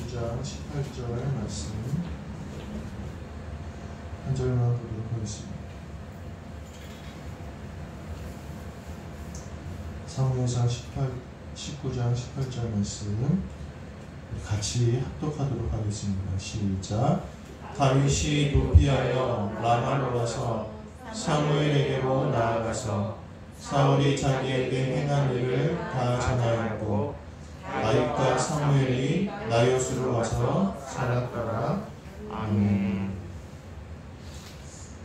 19장 18절 말씀 한 절만 보도록 하겠습니다. 사무엘상 19장 18절 말씀 같이 합독하도록 하겠습니다. 시작. 다윗이 도피하여 라마로 와서 사무엘에게로 나아가서 사울이 자기에게 행한 일을 다 전하였고 다윗과 사무엘이 나요스로 와서 살았더라. 아멘.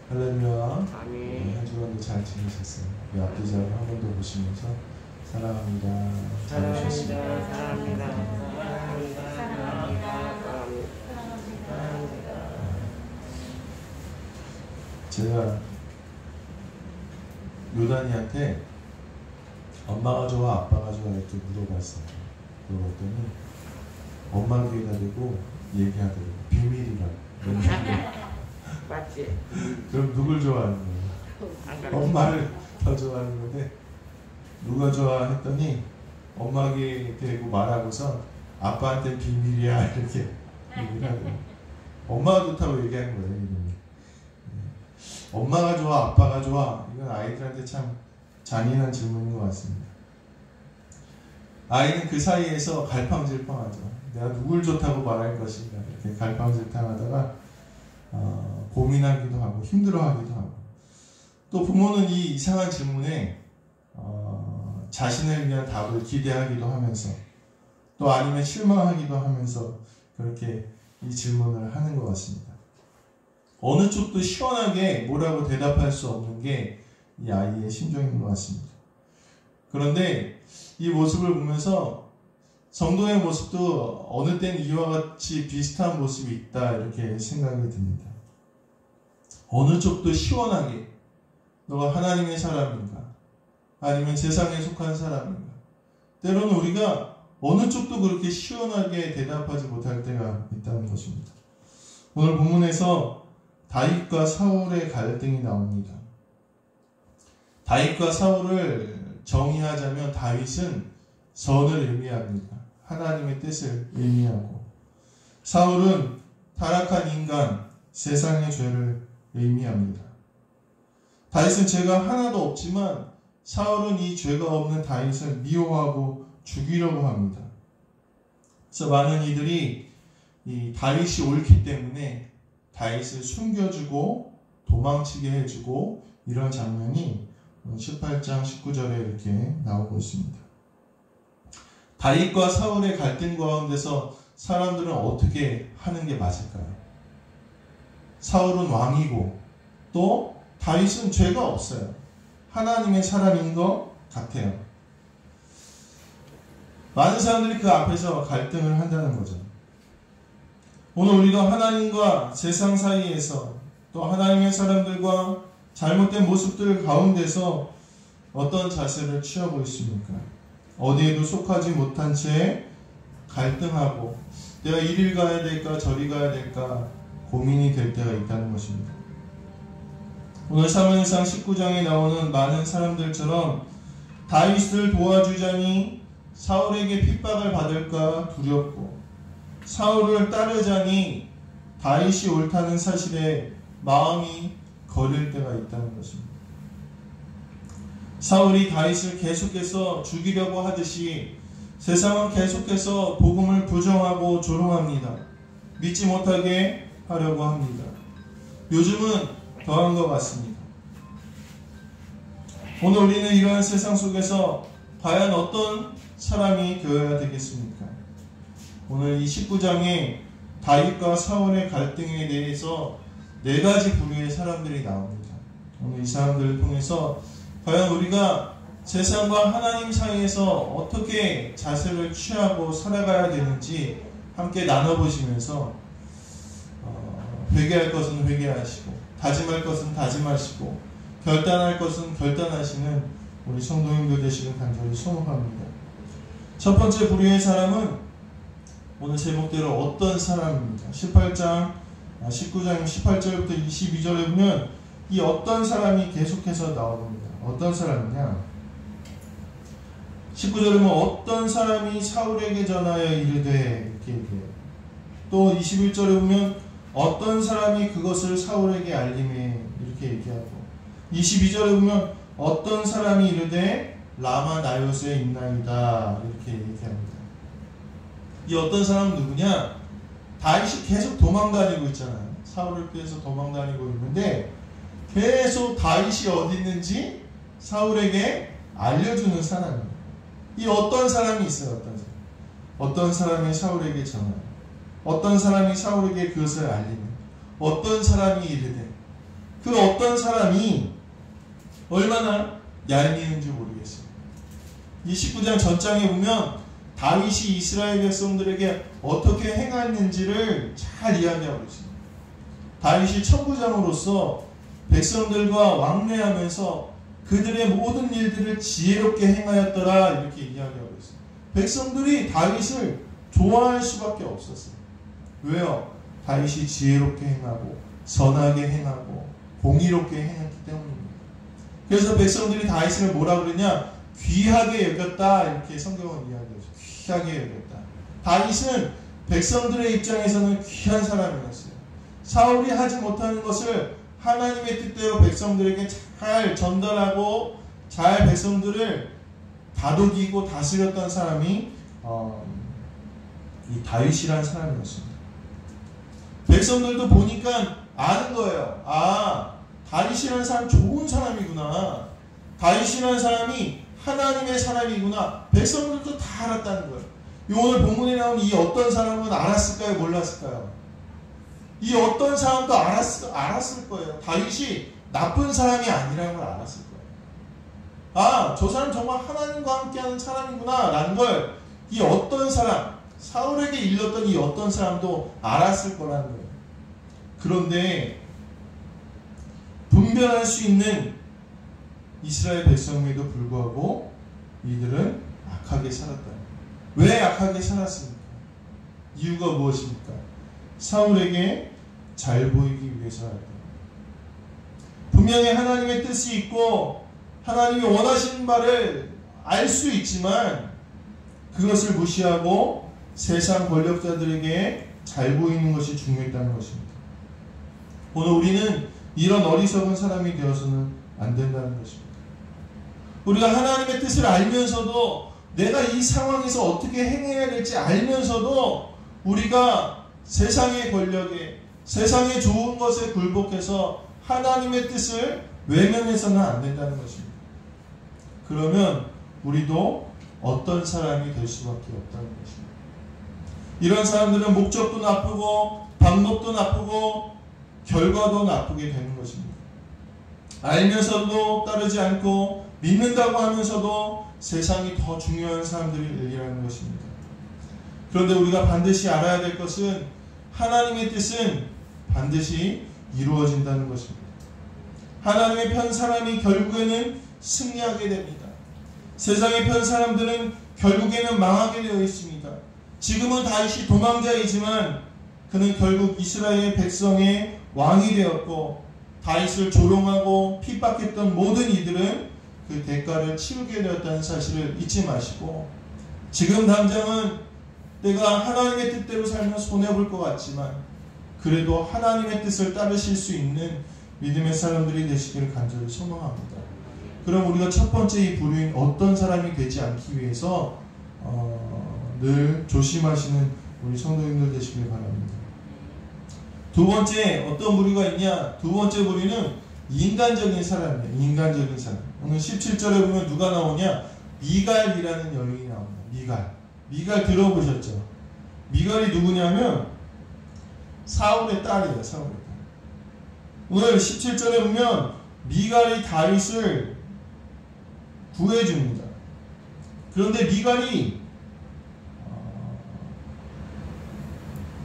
할렐루야. 네, 한 주간도 잘 지내셨어요. 우리 앞뒤 잘 한 번 더 보시면서 사랑합니다. 잘 보셨습니다. 사랑합니다. 제가 요단이한테 엄마가 좋아 아빠가 좋아 이렇게 물어봤어요. 물어봤더니 엄마 귀에다 대고 얘기하더라고. 비밀이라고. 맞지? 그럼 누굴 좋아하는 거예요? 엄마를 더 좋아하는 건데 누가 좋아했더니 엄마 귀에 대고 말하고서 아빠한테 비밀이야 이렇게 얘기를 하더라고. 엄마가 좋다고 얘기하는 거예요. 이름이. 엄마가 좋아 아빠가 좋아 이건 아이들한테 참 잔인한 질문인 것 같습니다. 아이는 그 사이에서 갈팡질팡하죠. 내가 누굴 좋다고 말할 것인가 이렇게 갈팡질팡하다가 고민하기도 하고 힘들어하기도 하고 또 부모는 이 이상한 질문에 자신을 위한 답을 기대하기도 하면서 또 아니면 실망하기도 하면서 그렇게 이 질문을 하는 것 같습니다. 어느 쪽도 시원하게 뭐라고 대답할 수 없는 게 이 아이의 심정인 것 같습니다. 그런데 이 모습을 보면서 성도의 모습도 어느 땐 이와 같이 비슷한 모습이 있다 이렇게 생각이 듭니다. 어느 쪽도 시원하게 너가 하나님의 사람인가 아니면 세상에 속한 사람인가 때로는 우리가 어느 쪽도 그렇게 시원하게 대답하지 못할 때가 있다는 것입니다. 오늘 본문에서 다윗과 사울의 갈등이 나옵니다. 다윗과 사울을 정의하자면 다윗은 선을 의미합니다. 하나님의 뜻을 의미하고 사울은 타락한 인간, 세상의 죄를 의미합니다. 다윗은 죄가 하나도 없지만 사울은 이 죄가 없는 다윗을 미워하고 죽이려고 합니다. 그래서 많은 이들이 이 다윗이 옳기 때문에 다윗을 숨겨주고 도망치게 해주고 이런 장면이 18장 19절에 이렇게 나오고 있습니다. 다윗과 사울의 갈등 가운데서 사람들은 어떻게 하는 게 맞을까요? 사울은 왕이고 또 다윗은 죄가 없어요. 하나님의 사람인 것 같아요. 많은 사람들이 그 앞에서 갈등을 한다는 거죠. 오늘 우리가 하나님과 세상 사이에서 또 하나님의 사람들과 잘못된 모습들 가운데서 어떤 자세를 취하고 있습니까? 어디에도 속하지 못한 채 갈등하고 내가 이리 가야 될까 저리 가야 될까 고민이 될 때가 있다는 것입니다. 오늘 사무엘상 19장에 나오는 많은 사람들처럼 다윗을 도와주자니 사울에게 핍박을 받을까 두렵고 사울을 따르자니 다윗이 옳다는 사실에 마음이 거릴 때가 있다는 것입니다. 사울이 다윗을 계속해서 죽이려고 하듯이 세상은 계속해서 복음을 부정하고 조롱합니다. 믿지 못하게 하려고 합니다. 요즘은 더한 것 같습니다. 오늘 우리는 이러한 세상 속에서 과연 어떤 사람이 되어야 되겠습니까? 오늘 이 19장에 다윗과 사울의 갈등에 대해서 4가지 부류의 사람들이 나옵니다. 오늘 이 사람들을 통해서 과연 우리가 세상과 하나님 사이에서 어떻게 자세를 취하고 살아가야 되는지 함께 나눠보시면서 회개할 것은 회개하시고 다짐할 것은 다짐하시고 결단할 것은 결단하시는 우리 성도님들 되시길 간절히 소원합니다. 첫 번째 부류의 사람은 오늘 제목대로 어떤 사람입니까? 19장 18절부터 22절에 보면 이 어떤 사람이 계속해서 나옵니다. 어떤 사람이냐? 19절에 보면 어떤 사람이 사울에게 전하여 이르되 이렇게 얘기해요. 또 21절에 보면 어떤 사람이 그것을 사울에게 알림해 이렇게 얘기하고 22절에 보면 어떤 사람이 이르되 라마 나요스에 있나이다 이렇게 얘기합니다. 이 어떤 사람은 누구냐? 다윗이 계속 도망다니고 있잖아요. 사울을 피해서 도망다니고 있는데 계속 다윗이 어디 있는지 사울에게 알려주는 사람이에요. 이 어떤 사람이 있어요. 어떤 사람이 사울에게 전하요. 어떤 사람이 사울에게 그것을 알리는. 어떤 사람이 이르되 그 어떤 사람이 얼마나 얄미운지 모르겠어요. 29장 전장에 보면 다윗이 이스라엘 백성들에게 어떻게 행했는지를 잘 이야기하고 있습니다. 다윗이 천부장으로서 백성들과 왕래하면서 그들의 모든 일들을 지혜롭게 행하였더라 이렇게 이야기하고 있습니다. 백성들이 다윗을 좋아할 수밖에 없었어요. 왜요? 다윗이 지혜롭게 행하고 선하게 행하고 공의롭게 행했기 때문입니다. 그래서 백성들이 다윗을 뭐라 그러냐? 귀하게 여겼다 이렇게 성경은 이야기하죠. 귀하게 여겼다. 다윗은 백성들의 입장에서는 귀한 사람이었어요. 사울이 하지 못하는 것을 하나님의 뜻대로 백성들에게 잘 전달하고 잘 백성들을 다독이고 다스렸던 사람이 이 다윗이라는 사람이었습니다. 백성들도 보니까 아는 거예요. 아, 다윗이라는 사람 좋은 사람이구나. 다윗이라는 사람이 하나님의 사람이구나. 백성들도 다 알았다는 거예요. 오늘 본문에 나온 이 어떤 사람은 알았을까요? 몰랐을까요? 이 어떤 사람도 알았을 거예요. 다윗이 나쁜 사람이 아니라는 걸 알았을 거예요. 아, 저 사람 정말 하나님과 함께하는 사람이구나 라는 걸 이 어떤 사람, 사울에게 일렀던 이 어떤 사람도 알았을 거라는 거예요. 그런데 분별할 수 있는 이스라엘 백성에도 불구하고 이들은 악하게 살았다. 왜 악하게 살았습니까? 이유가 무엇입니까? 사울에게 잘 보이기 위해서였다. 분명히 하나님의 뜻이 있고 하나님이 원하시는 바를 알 수 있지만 그것을 무시하고 세상 권력자들에게 잘 보이는 것이 중요했다는 것입니다. 오늘 우리는 이런 어리석은 사람이 되어서는 안 된다는 것입니다. 우리가 하나님의 뜻을 알면서도 내가 이 상황에서 어떻게 행해야 될지 알면서도 우리가 세상의 권력에 세상의 좋은 것에 굴복해서 하나님의 뜻을 외면해서는 안 된다는 것입니다. 그러면 우리도 어떤 사람이 될 수밖에 없다는 것입니다. 이런 사람들은 목적도 나쁘고 방법도 나쁘고 결과도 나쁘게 되는 것입니다. 알면서도 따르지 않고 믿는다고 하면서도 세상이 더 중요한 사람들이라는 것입니다. 그런데 우리가 반드시 알아야 될 것은 하나님의 뜻은 반드시 이루어진다는 것입니다. 하나님의 편 사람이 결국에는 승리하게 됩니다. 세상의 편 사람들은 결국에는 망하게 되어 있습니다. 지금은 다윗이 도망자이지만 그는 결국 이스라엘 백성의 왕이 되었고 다윗을 조롱하고 핍박했던 모든 이들은 그 대가를 치르게 되었다는 사실을 잊지 마시고 지금 당장은 내가 하나님의 뜻대로 살면 손해볼 것 같지만 그래도 하나님의 뜻을 따르실 수 있는 믿음의 사람들이 되시기를 간절히 소망합니다. 그럼 우리가 첫 번째 이 부류인 어떤 사람이 되지 않기 위해서 늘 조심하시는 우리 성도님들 되시길 바랍니다. 두 번째 어떤 부류가 있냐? 두 번째 부류는 인간적인 사람이에요. 인간적인 사람. 오늘 17절에 보면 누가 나오냐? 미갈이라는 여인이 나옵니다. 미갈 들어보셨죠? 미갈이 누구냐면 사울의 딸이에요. 사울의 딸. 오늘 17절에 보면 미갈이 다윗을 구해줍니다. 그런데 미갈이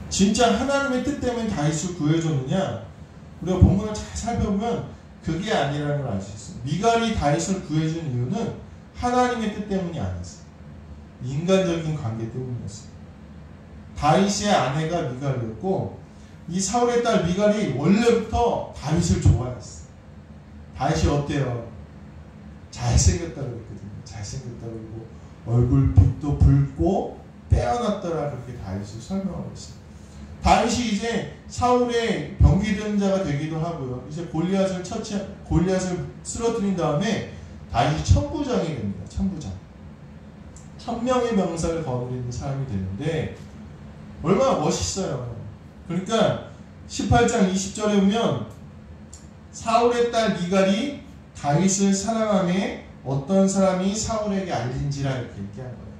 진짜 하나님의 뜻 때문에 다윗을 구해줬느냐? 우리가 본문을 잘 살펴보면 그게 아니라는 걸 알 수 있어요. 미갈이 다윗을 구해준 이유는 하나님의 뜻 때문이 아니었어요. 인간적인 관계 때문이었어요. 다윗의 아내가 미갈이었고 이 사울의 딸 미갈이 원래부터 다윗을 좋아했어요. 다윗이 어때요? 잘생겼다고 그랬거든요. 잘생겼다고 그러고 얼굴빛도 붉고 빼어났더라 그렇게 다윗을 설명하고 있어요. 다윗이 이제 사울의 병기된 자가 되기도 하고요. 이제 골리앗을 쓰러뜨린 다음에 다윗이 천부장이 됩니다. 천부장. 1000명의 병사를 거느리는 사람이 되는데 얼마나 멋있어요. 그러니까 18장 20절에 보면 사울의 딸 미갈이 다윗을 사랑하며 어떤 사람이 사울에게 알린지라 이렇게 얘기한 거예요.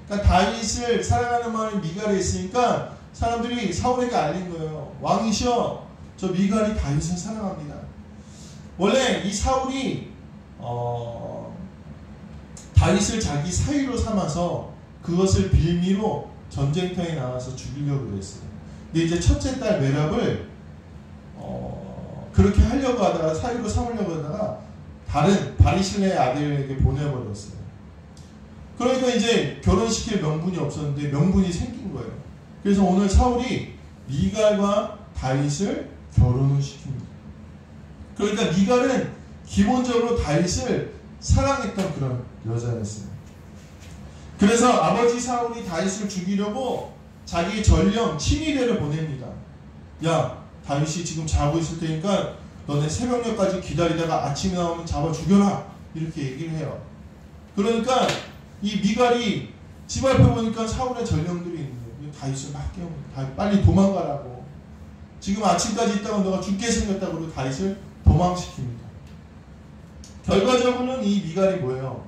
그러니까 다윗을 사랑하는 마음이 미갈에 있으니까 사람들이 사울에게 알린 거예요. 왕이시여, 저 미갈이 다윗을 사랑합니다. 원래 이 사울이 다윗을 자기 사위로 삼아서 그것을 빌미로 전쟁터에 나와서 죽이려고 그랬어요. 근데 이제 첫째 딸 메랍을 그렇게 하려고 하다가 사위로 삼으려고 하다가 다른 바리실레의 아들에게 보내버렸어요. 그러니까 이제 결혼시킬 명분이 없었는데 명분이 생긴 거예요. 그래서 오늘 사울이 미갈과 다윗을 결혼을 시킵니다. 그러니까 미갈은 기본적으로 다윗을 사랑했던 그런 여자였어요. 그래서 아버지 사울이 다윗을 죽이려고 자기 전령 친위대를 보냅니다. 야, 다윗이 지금 자고 있을 테니까 너네 새벽녘까지 기다리다가 아침에 나오면 잡아 죽여라, 이렇게 얘기를 해요. 그러니까 이 미갈이 집 앞에 보니까 사울의 전령들이 있는데 다윗을 막 깨웁니다. 빨리 도망가라고. 지금 아침까지 있다가 너가 죽게 생겼다고 그러고 다윗을 도망시킵니다. 결과적으로는 이 미갈이 뭐예요?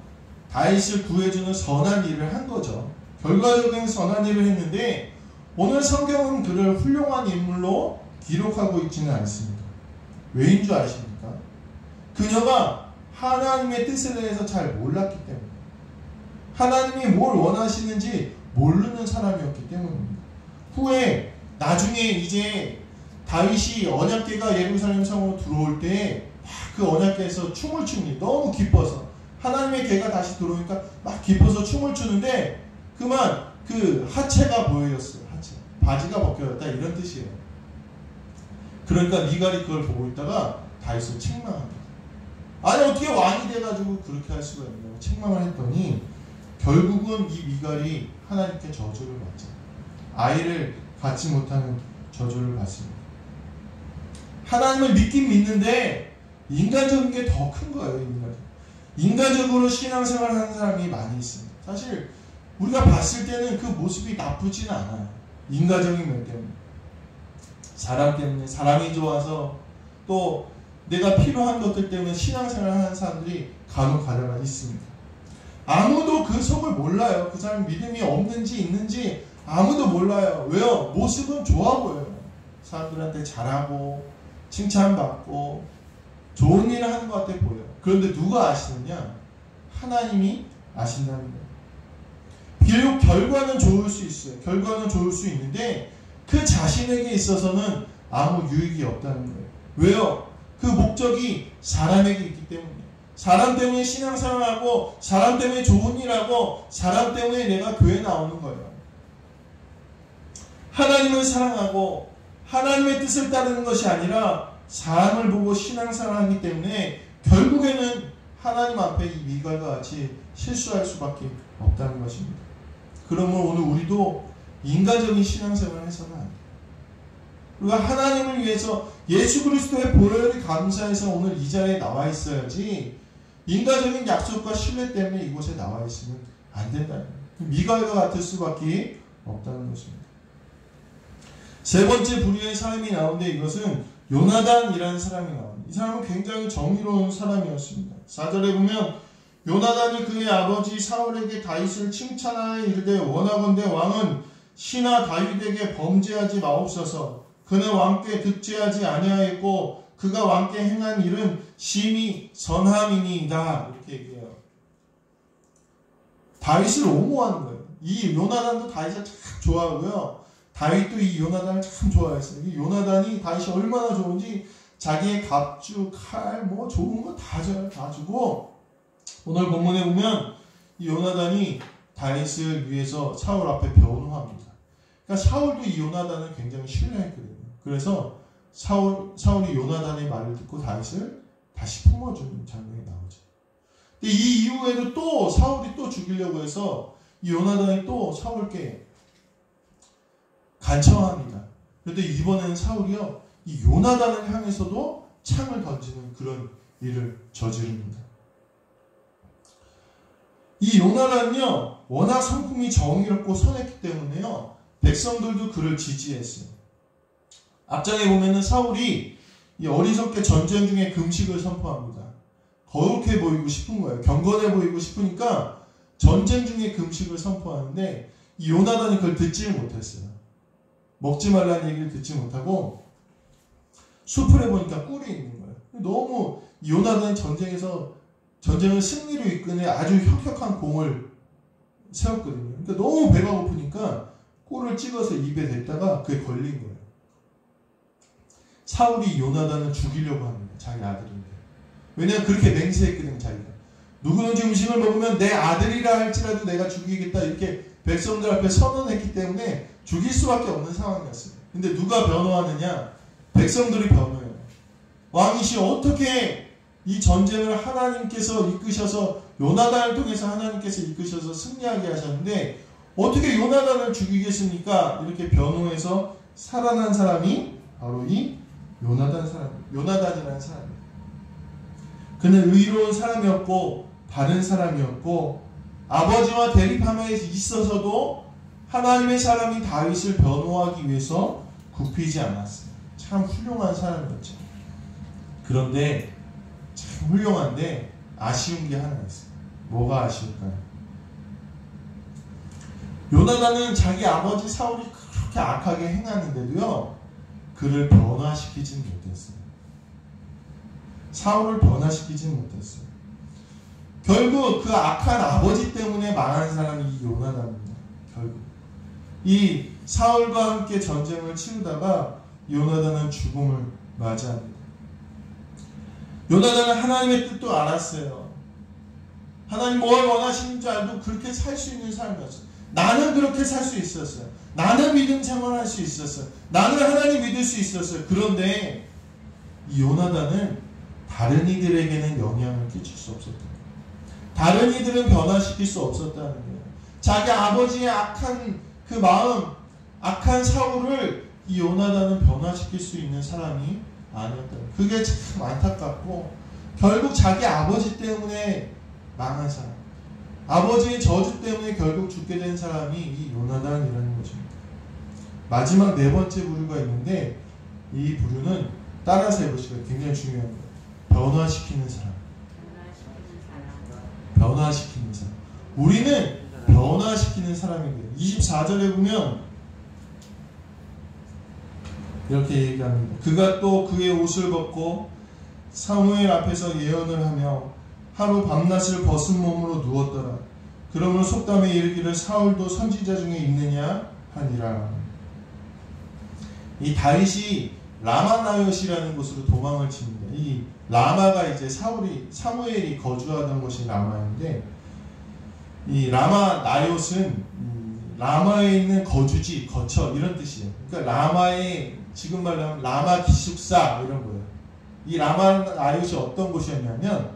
다윗을 구해주는 선한 일을 한 거죠. 결과적인 선한 일을 했는데 오늘 성경은 그를 훌륭한 인물로 기록하고 있지는 않습니다. 왜인 줄 아십니까? 그녀가 하나님의 뜻에 대해서 잘 몰랐기 때문에, 하나님이 뭘 원하시는지 모르는 사람이었기 때문입니다. 후에 나중에 이제 다윗이 언약궤가 예루살렘 성으로 들어올 때 그 언약궤에서 춤을 춥니다. 너무 기뻐서 하나님의 궤가 다시 들어오니까 막 기뻐서 춤을 추는데 그만 그 하체가 보였어요. 하체, 바지가 벗겨졌다, 이런 뜻이에요. 그러니까 미갈이 그걸 보고 있다가 다윗을 책망합니다. 아니 어떻게 왕이 돼가지고 그렇게 할 수가 있냐고 책망을 했더니 결국은 이 미갈이 하나님께 저주를 받죠. 아이를 갖지 못하는 저주를 받습니다. 하나님을 믿긴 믿는데 인간적인 게 더 큰 거예요. 인간적으로 신앙생활을 하는 사람이 많이 있습니다. 사실 우리가 봤을 때는 그 모습이 나쁘진 않아요. 인간적인 면 때문에, 사람 때문에, 사람이 좋아서, 또 내가 필요한 것들 때문에 신앙생활을 하는 사람들이 간혹 가다가 있습니다. 아무도 그 속을 몰라요. 그 사람 믿음이 없는지 있는지 아무도 몰라요. 왜요? 모습은 좋아 보여요. 사람들한테 잘하고 칭찬받고 좋은 일을 하는 것 같아 보여요. 그런데 누가 아시느냐? 하나님이 아신다는 거예요. 비록 결과는 좋을 수 있어요. 결과는 좋을 수 있는데 그 자신에게 있어서는 아무 유익이 없다는 거예요. 왜요? 그 목적이 사람에게 있기 때문이에요. 사람 때문에 신앙생활하고, 사람 때문에 좋은 일하고, 사람 때문에 내가 교회 나오는 거예요. 하나님을 사랑하고 하나님의 뜻을 따르는 것이 아니라 사람을 보고 신앙생활하기 때문에 결국에는 하나님 앞에 이 미갈과 같이 실수할 수밖에 없다는 것입니다. 그러면 오늘 우리도 인간적인 신앙생활을 해서는 안 돼요. 우리가 하나님을 위해서 예수 그리스도의 보혈이 감사해서 오늘 이 자리에 나와 있어야지, 인간적인 약속과 신뢰 때문에 이곳에 나와 있으면 안 된다는 거예요. 미갈과 같을 수밖에 없다는 것입니다. 세 번째 부류의 사람이 나오는데 이것은 요나단이라는 사람이 나옵니다. 이 사람은 굉장히 정의로운 사람이었습니다. 4절에 보면 요나단이 그의 아버지 사울에게 다윗을 칭찬하여 이르되 원하건대 왕은 시나 다윗에게 범죄하지 마옵소서. 그는 왕께 득죄하지 아니하였고 그가 왕께 행한 일은 심히 선함이니이다. 이렇게 얘기해요. 다윗을 옹호하는 거예요. 이 요나단도 다윗을 참 좋아하고요. 다윗도 이 요나단을 참 좋아했어요. 이 요나단이 다윗이 얼마나 좋은지 자기의 갑주, 칼, 뭐 좋은 거 다 줘요. 다 주고 오늘 본문에 보면 이 요나단이 다윗을 위해서 사울 앞에 변호합니다. 그러니까 사울도 이 요나단을 굉장히 신뢰했거든요. 그래서 사울이 요나단의 말을 듣고 다윗을 다시 품어주는 장면이 나오죠. 근데 이 이후에도 또 사울이 또 죽이려고 해서 이 요나단이 또 사울께 간청합니다. 그런데 이번에는 사울이요, 이 요나단을 향해서도 창을 던지는 그런 일을 저지릅니다. 이 요나단은요, 워낙 성품이 정의롭고 선했기 때문에요, 백성들도 그를 지지했어요. 앞장에 보면은 사울이 이 어리석게 전쟁 중에 금식을 선포합니다. 거룩해 보이고 싶은 거예요. 경건해 보이고 싶으니까 전쟁 중에 금식을 선포하는데, 이 요나단이 그걸 듣지를 못했어요. 먹지 말라는 얘기를 듣지 못하고 숲을 해보니까 꿀이 있는 거예요. 너무 요나단이 전쟁을 승리로 이끄는 아주 혁혁한 공을 세웠거든요. 그러니까 너무 배가 고프니까 꿀을 찍어서 입에 댔다가 그게 걸린 거예요. 사울이 요나단을 죽이려고 합니다. 자기 아들인데. 왜냐하면 그렇게 맹세했거든요. 자기가. 누구든지 음식을 먹으면 내 아들이라 할지라도 내가 죽이겠다, 이렇게 백성들 앞에 선언했기 때문에 죽일 수밖에 없는 상황이었어요. 근데 누가 변호하느냐? 백성들이 변호해요. 왕이시 어떻게 이 전쟁을 하나님께서 이끄셔서, 요나단을 통해서 하나님께서 이끄셔서 승리하게 하셨는데 어떻게 요나단을 죽이겠습니까? 이렇게 변호해서 살아난 사람이 바로 이 요나단이라는 사람이에요. 그는 의로운 사람이었고 바른 사람이었고 아버지와 대립함에 있어서도 하나님의 사람이 다윗을 변호하기 위해서 굽히지 않았어요. 참 훌륭한 사람이었죠. 그런데 참 훌륭한데 아쉬운 게 하나 있어요. 뭐가 아쉬울까요? 요나단은 자기 아버지 사울이 그렇게 악하게 행하는데도요, 그를 변화시키진 못했어요. 사울을 변화시키진 못했어요. 결국 그 악한 아버지 때문에 망한 사람이 이 요나단입니다. 결국 이 사울과 함께 전쟁을 치르다가 요나단은 죽음을 맞이합니다. 요나단은 하나님의 뜻도 알았어요. 하나님 뭘 원하시는 줄 알고 그렇게 살 수 있는 사람이었어요. 나는 그렇게 살 수 있었어요. 나는 믿음 생활할 수 있었어요. 나는 하나님 믿을 수 있었어요. 그런데 이 요나단은 다른 이들에게는 영향을 끼칠 수 없었던 거예요. 다른 이들은 변화시킬 수 없었다는 거예요. 자기 아버지의 악한 그 마음, 악한 사울을 이 요나단은 변화시킬 수 있는 사람이 아니었다. 그게 참 안타깝고, 결국 자기 아버지 때문에 망한 사람, 아버지의 저주 때문에 결국 죽게 된 사람이 이 요나단이라는 것입니다. 마지막 네 번째 부류가 있는데, 이 부류는 따라서 해보시고요. 굉장히 중요한 거예요. 변화시키는 사람. 변화시키는 사람. 우리는 변화시키는 사람인데요. 24절에 보면 이렇게 얘기합니다. 그가 또 그의 옷을 벗고 사무엘 앞에서 예언을 하며 하루 밤낮을 벗은 몸으로 누웠더라. 그러므로 속담에 이르기를 사울도 선지자 중에 있느냐 하니라. 이 다윗이 라마나요시라는 곳으로 도망을 칩니다. 이 라마가 이제 사무엘이 거주하던 곳이 라마인데, 이 라마나요스는 라마에 있는 거주지, 거처 이런 뜻이에요. 그러니까 라마의, 지금 말하면 라마 기숙사 이런 거예요. 이 라마나요시 어떤 곳이었냐면,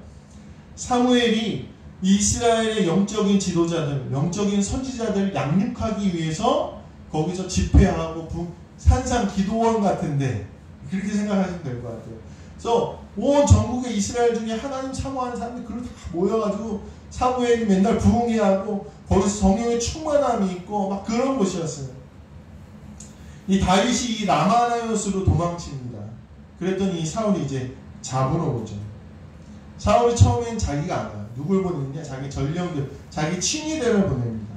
사무엘이 이스라엘의 영적인 지도자들, 영적인 선지자들을 양육하기 위해서 거기서 집회하고 산상 기도원 같은데, 그렇게 생각하시면 될 것 같아요. 그래서 온 전국의 이스라엘 중에 하나님 사모하는 사람들이 그걸 다 모여가지고 사무엘이 맨날 부흥회하고 거기서 성령의 충만함이 있고 막 그런 곳이었어요. 이 다윗이 이 라마나요스로 도망칩니다. 그랬더니 사울이 이제 잡으러 오죠. 사울이 처음엔 자기가 안 와요. 누굴 보내느냐? 자기 전령들, 자기 친위대를 보냅니다.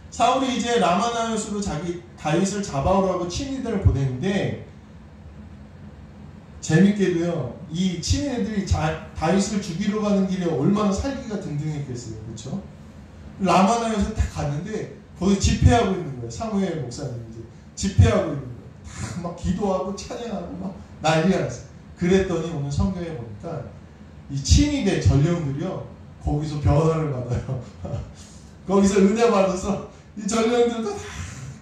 사울이 이제 라마나요스로 자기 다윗을 잡아오라고 친위대를 보냈는데, 재밌게도요, 이 친위대들이 다윗을 죽이러 가는 길에 얼마나 살기가 등등했겠어요. 그렇죠? 라마나요스에 딱 갔는데 거기 집회하고 있는 거예요. 사무엘 목사님이 이제 집회하고 있는 거예요. 다 막 기도하고 찬양하고 막 난리가 났어요. 그랬더니 오늘 성경에 보니까 이 친위대 전령들이요, 거기서 변화를 받아요. 거기서 은혜 받아서 이 전령들도 다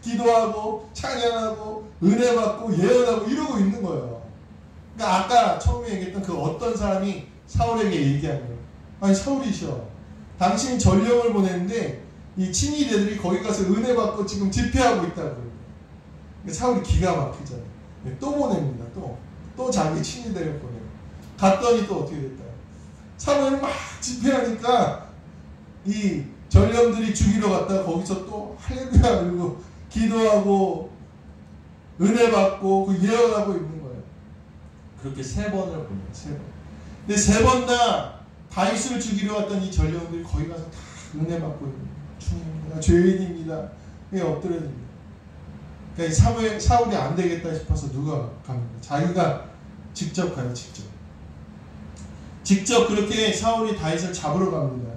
기도하고 찬양하고 은혜 받고 예언하고 이러고 있는 거예요. 그러니까 아까 처음에 얘기했던 그 어떤 사람이 사울에게 얘기한 거예요. 아니 사울이셔, 당신이 전령을 보냈는데 이 친위대들이 거기 가서 은혜 받고 지금 집회하고 있다고요. 사울이 기가 막히잖아요. 또 보냅니다. 또 자기 친위대를 보내요. 갔더니 또 어떻게 됐다. 사무엘이 막 집회하니까 이 전령들이 죽이러 갔다가 거기서 또 할렐루야 그리고 기도하고 은혜 받고 그 예언하고 있는 거예요. 그렇게 3번을 보내요. 3번. 근데 3번 다 다윗을 죽이러 왔던 이 전령들이 거기 가서 다 은혜 받고 있는 거예요. 주님, 죄인입니다. 그게 엎드려집니다. 그러니까 사울이 안 되겠다 싶어서 누가 갑니까? 자기가 직접 가요. 직접 그렇게 사울이 다윗을 잡으러 갑니다.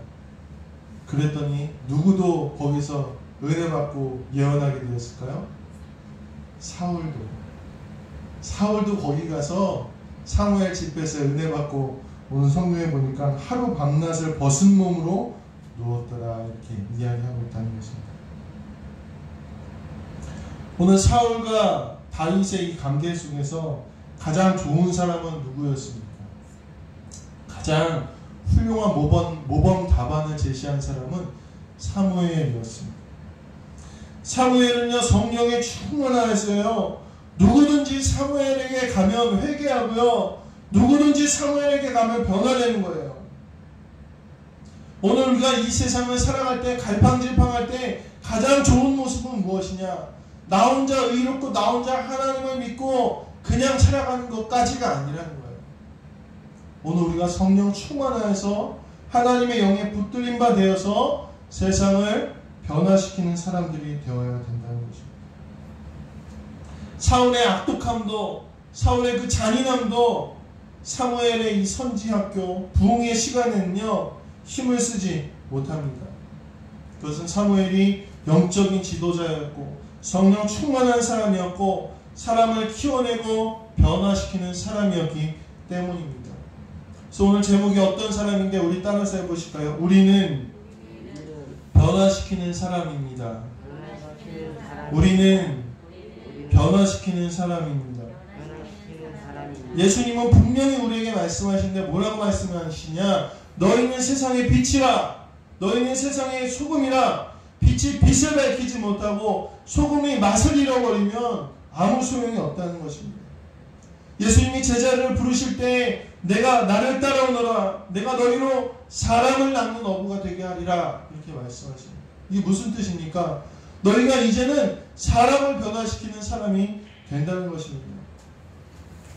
그랬더니 누구도 거기서 은혜 받고 예언하게 되었을까요? 사울도 거기 가서 사무엘 집에서 은혜 받고 오늘 성경에 보니까 하루 밤낮을 벗은 몸으로 누웠더라 이렇게 이야기하고 있다는 것입니다. 오늘 사울과 다윗의 이 관계 속에서 가장 좋은 사람은 누구였습니까? 가장 훌륭한 모범 답안을 제시한 사람은 사무엘이었습니다. 사무엘은요 성령에 충만하였어요. 누구든지 사무엘에게 가면 회개하고요. 누구든지 사무엘에게 가면 변화되는 거예요. 오늘 우리가 이 세상을 살아갈 때 갈팡질팡할 때 가장 좋은 모습은 무엇이냐? 나 혼자 의롭고 나 혼자 하나님을 믿고 그냥 살아가는 것까지가 아니라는 거예요. 오늘 우리가 성령 충만하여서 하나님의 영에 붙들림 바 되어서 세상을 변화시키는 사람들이 되어야 된다는 것입니다. 사울의 악독함도 사울의 그 잔인함도 사무엘의 이 선지학교 부흥의 시간에는요 힘을 쓰지 못합니다. 그것은 사무엘이 영적인 지도자였고 성령 충만한 사람이었고 사람을 키워내고 변화시키는 사람이었기 때문입니다. 그래서 오늘 제목이 어떤 사람인데 우리 따라서 해보실까요? 우리는 변화시키는 사람입니다. 우리는 변화시키는 사람입니다. 예수님은 분명히 우리에게 말씀하시는데 뭐라고 말씀하시냐? 너희는 세상의 빛이라. 너희는 세상의 소금이라. 빛이 빛을 밝히지 못하고 소금이 맛을 잃어버리면 아무 소용이 없다는 것입니다. 예수님이 제자를 부르실 때 내가 나를 따라오너라. 내가 너희로 사람을 낳는 어부가 되게 하리라. 이렇게 말씀하십니다. 이게 무슨 뜻입니까? 너희가 이제는 사람을 변화시키는 사람이 된다는 것입니다.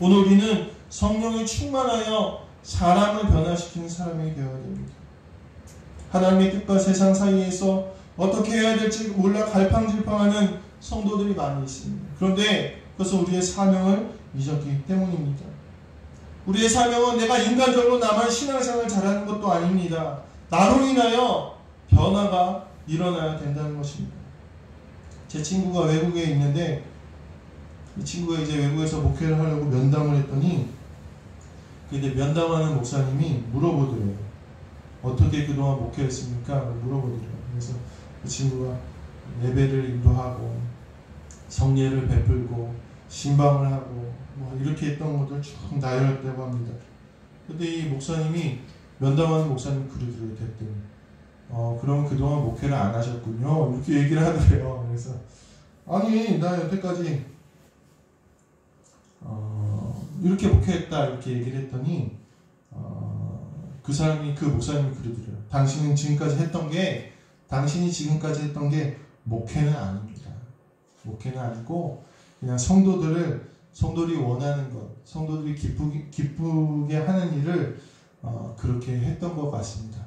오늘 우리는 성령에 충만하여 사람을 변화시키는 사람이 되어야 됩니다. 하나님의 뜻과 세상 사이에서 어떻게 해야 될지 몰라 갈팡질팡하는 성도들이 많이 있습니다. 그런데 그것은 우리의 사명을 잊었기 때문입니다. 우리의 사명은 내가 인간적으로 나만 신앙생활을 잘하는 것도 아닙니다. 나로 인하여 변화가 일어나야 된다는 것입니다. 제 친구가 외국에 있는데 이 친구가 이제 외국에서 목회를 하려고 면담을 했더니 근데 면담하는 목사님이 물어보더래요. 어떻게 그동안 목회했습니까? 물어보더래요. 그래서 그 친구가 예배를 인도하고 성례를 베풀고 신방을 하고 뭐 이렇게 했던 것들 쭉 나열했다고 합니다. 근데 이 목사님이 면담하는 목사님 그러더래요. 됐더니 그럼 그동안 목회를 안 하셨군요. 이렇게 얘기를 하더래요. 그래서 아니 나 여태까지 이렇게 목회했다 이렇게 얘기를 했더니 그 목사님이 그러더래요. 당신이 지금까지 했던 게 목회는 아닙니다. 목회는 아니고 그냥 성도들이 원하는 것, 성도들이 기쁘게 하는 일을 그렇게 했던 것 같습니다.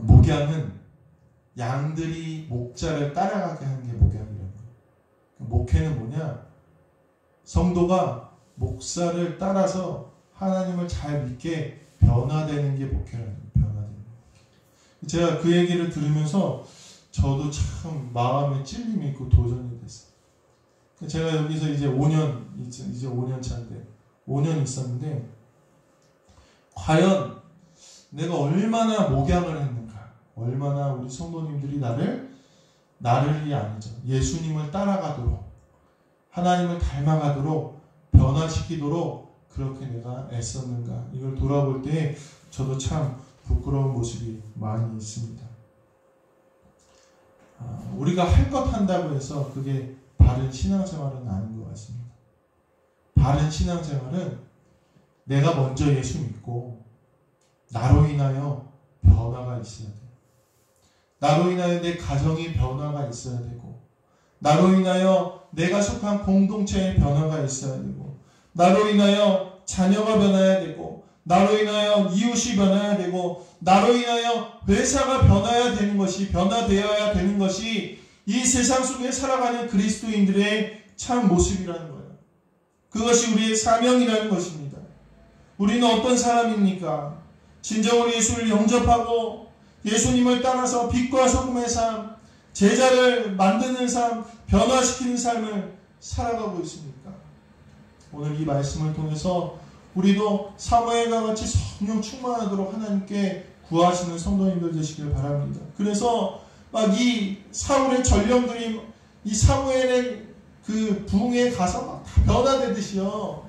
목양은 양들이 목자를 따라가게 하는 게 목양이라는 거예요. 목회는 뭐냐? 성도가 목사를 따라서 하나님을 잘 믿게 변화되는 게 목회라는 거예요. 변화되는 거. 제가 그 얘기를 들으면서 저도 참 마음에 찔림이 있고 도전이 됐어요. 제가 여기서 이제 5년 차인데 5년 있었는데 과연 내가 얼마나 목양을 했는가, 얼마나 우리 성도님들이 나를이 아니죠. 예수님을 따라가도록 하나님을 닮아가도록 변화시키도록 그렇게 내가 애썼는가, 이걸 돌아볼 때 저도 참 부끄러운 모습이 많이 있습니다. 우리가 할 것 한다고 해서 그게 바른 신앙생활은 아닌 것 같습니다. 바른 신앙생활은 내가 먼저 예수 믿고 나로 인하여 변화가 있어야 돼요. 나로 인하여 내 가정이 변화가 있어야 되고, 나로 인하여 내가 속한 공동체의 변화가 있어야 되고, 나로 인하여 자녀가 변화해야 되고, 나로 인하여 이웃이 변화해야 되고, 나로 인하여 회사가 변화되어야 되는 것이 이 세상 속에 살아가는 그리스도인들의 참 모습이라는 거예요. 그것이 우리의 사명이라는 것입니다. 우리는 어떤 사람입니까? 진정으로 예수를 영접하고 예수님을 따라서 빛과 소금의 삶, 제자를 만드는 삶, 변화시키는 삶을 살아가고 있습니까? 오늘 이 말씀을 통해서 우리도 사무엘과 같이 성령 충만하도록 하나님께 구하시는 성도님들 되시길 바랍니다. 그래서 막 이 사울의 전령들이 이 사무엘의 그 부흥에 가서 막 다 변화되듯이요.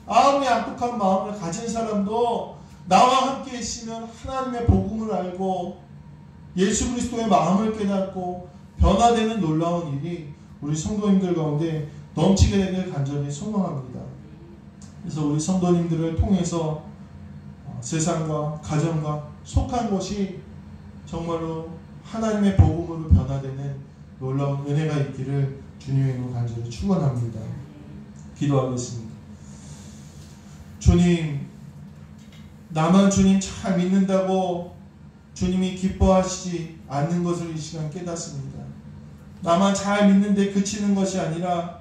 아무리 악독한 마음을 가진 사람도 나와 함께 계시면 하나님의 복음을 알고 예수 그리스도의 마음을 깨닫고 변화되는 놀라운 일이 우리 성도님들 가운데 넘치게 되길 간절히 소망합니다. 그래서 우리 성도님들을 통해서 세상과 가정과 속한 곳이 정말로 하나님의 복음으로 변화되는 놀라운 은혜가 있기를 주님의 이름으로 간절히 축원합니다. 기도하겠습니다. 주님, 나만 주님 잘 믿는다고 주님이 기뻐하시지 않는 것을 이 시간 깨닫습니다. 나만 잘 믿는데 그치는 것이 아니라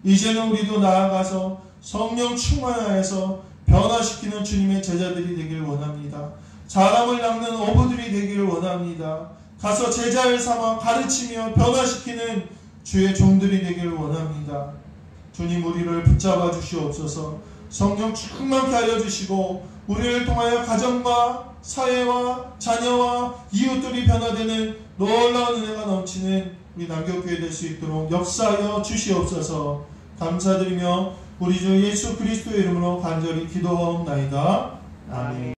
이제는 우리도 나아가서 성령 충만하여서 변화시키는 주님의 제자들이 되길 원합니다. 사람을 낚는 어부들이 되기를 원합니다. 가서 제자를 삼아 가르치며 변화시키는 주의 종들이 되기를 원합니다. 주님, 우리를 붙잡아 주시옵소서. 성령 충만케 하여 주시고 우리를 통하여 가정과 사회와 자녀와 이웃들이 변화되는 놀라운 은혜가 넘치는 우리 남교교회 될 수 있도록 역사하여 주시옵소서. 감사드리며 우리 주 예수 그리스도의 이름으로 간절히 기도하옵나이다. 아멘.